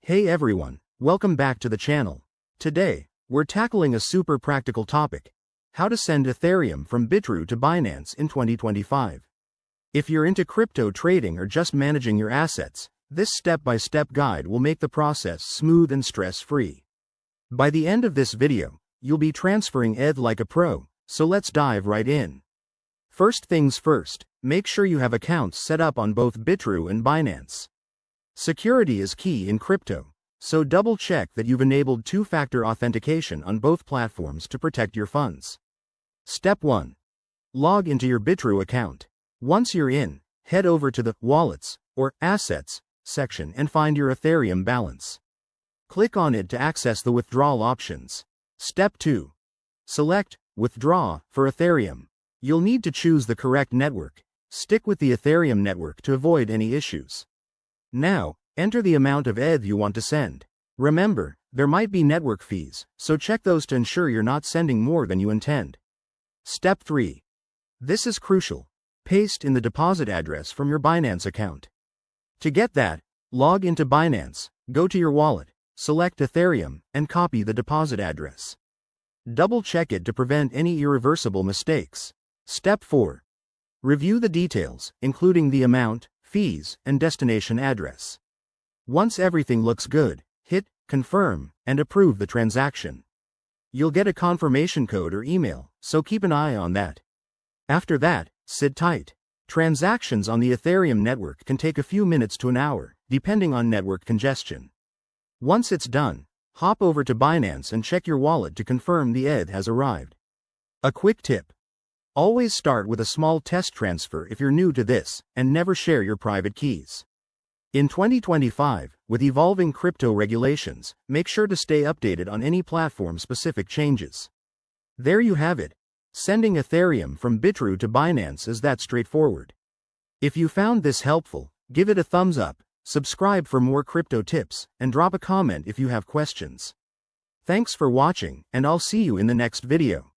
Hey everyone, welcome back to the channel. Today, we're tackling a super practical topic: how to send Ethereum from Bitrue to Binance in 2025. If you're into crypto trading or just managing your assets, this step-by-step guide will make the process smooth and stress-free. By the end of this video, you'll be transferring ETH like a pro, so let's dive right in. First things first, make sure you have accounts set up on both Bitrue and Binance. Security is key in crypto, so double-check that you've enabled two-factor authentication on both platforms to protect your funds. Step 1. Log into your Bitrue account. Once you're in, head over to the Wallets or Assets section and find your Ethereum balance. Click on it to access the withdrawal options. Step 2. Select Withdraw for Ethereum. You'll need to choose the correct network. Stick with the Ethereum network to avoid any issues. Now, enter the amount of ETH you want to send. Remember, there might be network fees, so check those to ensure you're not sending more than you intend. Step 3. This is crucial. Paste in the deposit address from your Binance account. To get that, log into Binance, go to your wallet, select Ethereum, and copy the deposit address. Double-check it to prevent any irreversible mistakes. Step 4. Review the details, including the amount, fees, and destination address. Once everything looks good, hit Confirm and approve the transaction. You'll get a confirmation code or email, so keep an eye on that. After that, sit tight. Transactions on the Ethereum network can take a few minutes to an hour, depending on network congestion. Once it's done, hop over to Binance and check your wallet to confirm the ETH has arrived. A quick tip: always start with a small test transfer if you're new to this, and never share your private keys. In 2025, with evolving crypto regulations, make sure to stay updated on any platform-specific changes. There you have it. Sending Ethereum from Bitrue to Binance is that straightforward. If you found this helpful, give it a thumbs up, subscribe for more crypto tips, and drop a comment if you have questions. Thanks for watching, and I'll see you in the next video.